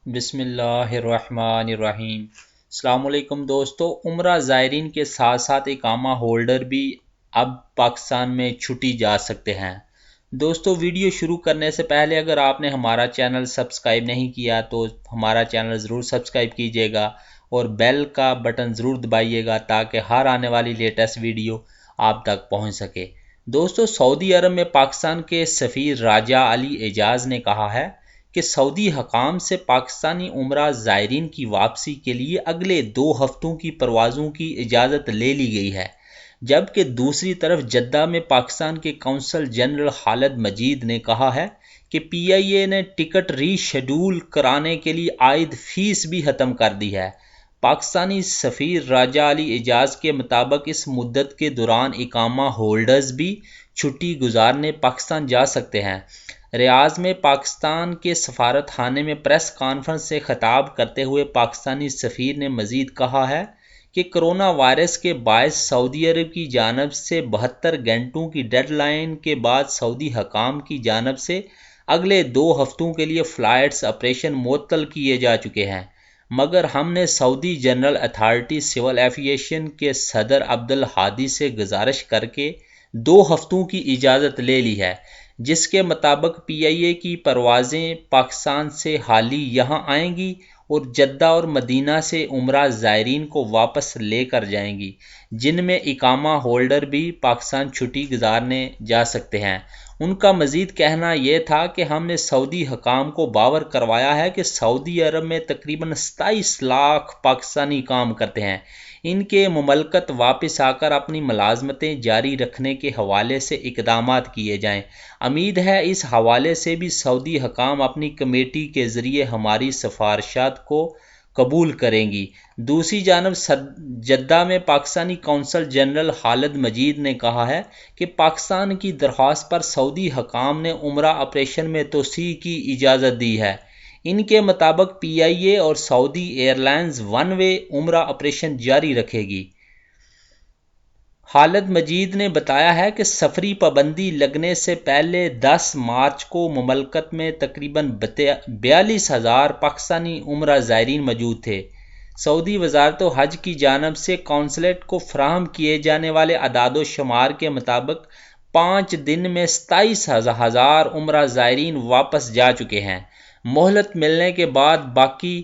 بسم اللہ الرحمن الرحیم۔ السلام علیکم دوستو، عمرہ زائرین کے ساتھ ساتھ اقامہ ہولڈر بھی اب پاکستان میں چھٹی جا سکتے ہیں۔ دوستو، ویڈیو شروع کرنے سے پہلے اگر آپ نے ہمارا چینل سبسکرائب نہیں کیا تو ہمارا چینل ضرور سبسکرائب کیجیے گا اور بیل کا بٹن ضرور دبائیے گا تاکہ ہر آنے والی لیٹسٹ ویڈیو آپ تک پہنچ سکے۔ دوستو، سعودی عرب میں پاکستان کے سفیر راجہ علی اعجاز نے کہا ہے کہ سعودی حکام سے پاکستانی عمرہ زائرین کی واپسی کے لیے اگلے 2 ہفتوں کی پروازوں کی اجازت لے لی گئی ہے، جبکہ دوسری طرف جدہ میں پاکستان کے قونصل جنرل خالد مجید نے کہا ہے کہ پی آئی اے نے ٹکٹ ری شیڈول کرانے کے لیے عائد فیس بھی ختم کر دی ہے۔ پاکستانی سفیر راجہ علی اعجاز کے مطابق اس مدت کے دوران اقامہ ہولڈرز بھی چھٹی گزارنے پاکستان جا سکتے ہیں۔ ریاض میں پاکستان کے سفارت خانے میں پریس کانفرنس سے خطاب کرتے ہوئے پاکستانی سفیر نے مزید کہا ہے کہ کرونا وائرس کے باعث سعودی عرب کی جانب سے 72 گھنٹوں کی ڈیڈ لائن کے بعد سعودی حکام کی جانب سے اگلے 2 ہفتوں کے لیے فلائٹس آپریشن معطل کیے جا چکے ہیں، مگر ہم نے سعودی جنرل اتھارٹی سول ایویشن کے صدر عبدالہادی سے گزارش کر کے 2 ہفتوں کی اجازت لے لی ہے، جس کے مطابق پی آئی اے کی پروازیں پاکستان سے حالی یہاں آئیں گی اور جدہ اور مدینہ سے عمرہ زائرین کو واپس لے کر جائیں گی، جن میں اقامہ ہولڈر بھی پاکستان چھٹی گزارنے جا سکتے ہیں۔ ان کا مزید کہنا یہ تھا کہ ہم نے سعودی حکام کو باور کروایا ہے کہ سعودی عرب میں تقریباً 27 لاکھ پاکستانی کام کرتے ہیں، ان کے مملکت واپس آ کر اپنی ملازمتیں جاری رکھنے کے حوالے سے اقدامات کیے جائیں۔ امید ہے اس حوالے سے بھی سعودی حکام اپنی کمیٹی کے ذریعے ہماری سفارشات کو قبول کریں گی۔ دوسری جانب جدہ میں پاکستانی قونصل جنرل خالد مجید نے کہا ہے کہ پاکستان کی درخواست پر سعودی حکام نے عمرہ آپریشن میں توسیع کی اجازت دی ہے۔ ان کے مطابق پی آئی اے اور سعودی ایئر لائنز ون وے عمرہ آپریشن جاری رکھے گی۔ خالد مجید نے بتایا ہے کہ سفری پابندی لگنے سے پہلے 10 مارچ کو مملکت میں تقریباً 42,000 پاکستانی عمرہ زائرین موجود تھے۔ سعودی وزارت حج کی جانب سے قونصلیٹ کو فراہم کیے جانے والے اعداد و شمار کے مطابق 5 دن میں 27,000 عمرہ زائرین واپس جا چکے ہیں۔ مہلت ملنے کے بعد باقی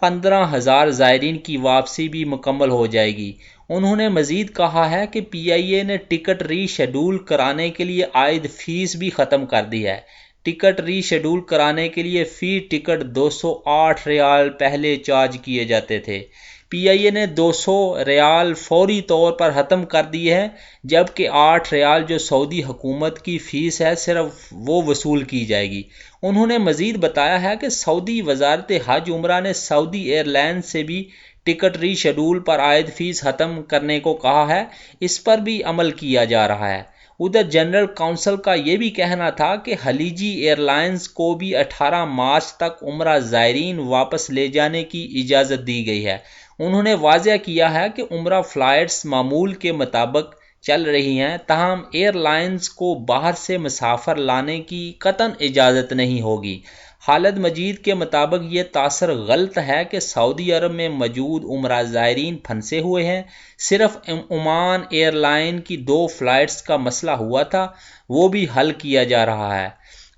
15,000 زائرین کی واپسی بھی مکمل ہو جائے گی۔ انہوں نے مزید کہا ہے کہ پی آئی اے نے ٹکٹ ری شیڈول کرانے کے لیے عائد فیس بھی ختم کر دی ہے۔ ٹکٹ ری شیڈول کرانے کے لیے فی ٹکٹ 208 ریال پہلے چارج کیے جاتے تھے۔ پی آئی اے نے 200 ریال فوری طور پر ختم کر دی ہے، جبکہ 8 ریال جو سعودی حکومت کی فیس ہے صرف وہ وصول کی جائے گی۔ انہوں نے مزید بتایا ہے کہ سعودی وزارت حج عمرہ نے سعودی ایئر لائنز سے بھی ٹکٹ ری شیڈول پر عائد فیس ختم کرنے کو کہا ہے، اس پر بھی عمل کیا جا رہا ہے۔ ادھر جنرل کونسل کا یہ بھی کہنا تھا کہ خلیجی ایئر لائنز کو بھی 18 مارچ تک عمرہ زائرین واپس لے جانے کی اجازت دی گئی ہے۔ انہوں نے واضح کیا ہے کہ عمرہ فلائٹس معمول کے مطابق چل رہی ہیں، تاہم ایئر لائنز کو باہر سے مسافر لانے کی قطعاً اجازت نہیں ہوگی۔ خالد مجید کے مطابق یہ تاثر غلط ہے کہ سعودی عرب میں موجود عمرہ زائرین پھنسے ہوئے ہیں۔ صرف عمان ایئر لائن کی 2 فلائٹس کا مسئلہ ہوا تھا، وہ بھی حل کیا جا رہا ہے۔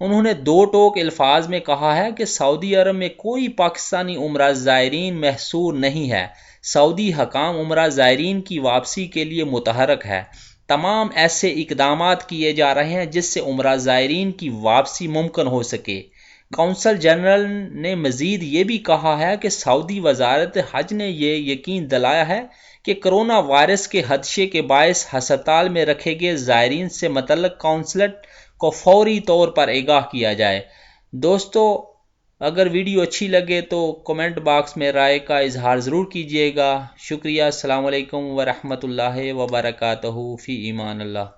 انہوں نے 2 ٹوک الفاظ میں کہا ہے کہ سعودی عرب میں کوئی پاکستانی عمرہ زائرین محصور نہیں ہے۔ سعودی حکام عمرہ زائرین کی واپسی کے لیے متحرک ہے۔ تمام ایسے اقدامات کیے جا رہے ہیں جس سے عمرہ زائرین کی واپسی ممکن ہو سکے۔ قونصل جنرل نے مزید یہ بھی کہا ہے کہ سعودی وزارت حج نے یہ یقین دلایا ہے کہ کرونا وائرس کے خدشے کے باعث ہسپتال میں رکھے گئے زائرین سے متعلق قونصلیٹ کو فوری طور پر آگاہ کیا جائے۔ دوستو، اگر ویڈیو اچھی لگے تو کمنٹ باکس میں رائے کا اظہار ضرور کیجیے گا۔ شکریہ۔ السلام علیکم ورحمۃ اللہ وبرکاتہ۔ فی امان اللہ۔